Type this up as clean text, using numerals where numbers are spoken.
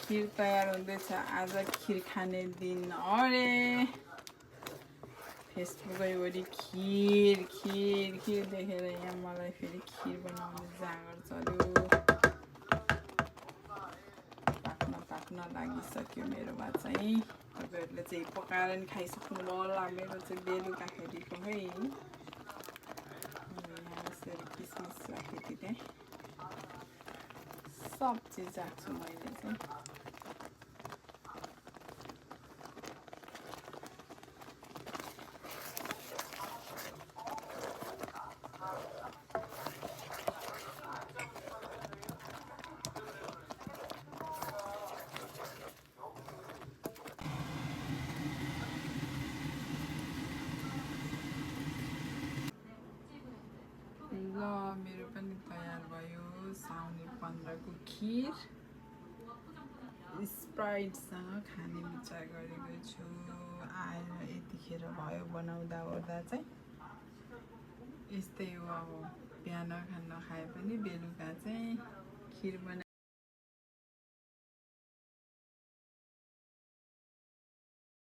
खिर तयार हुँदैछ आज खिर खाने दिन अरे फेसबुक वरि खिर खिर खिर देखेर यहाँ मलाई फेरि खिर बनाउने जाँगर चल्यो पाक्न लागिसक्यो मेरोमा चाहिँ तपाईहरुले चाहिँ पकाएर नि खाइसक्नु भयो होला मेरो चाहिँ बेलुकाखेरिको है यहाँ यसरी किसमिस राखेको थिएँ सब चीज राख्छु मैले चाहिँ ल मेरो पनि तयार भयो साउने 15 को खिर स्प्राइटसँग खाने विचार गरेको छु आएर यतिखेर भयो बनाउँदा ओर्दा चाहिँ यस्तै हो अब बिहान खाना खाए पनि बेलुका चाहिँ खिर बना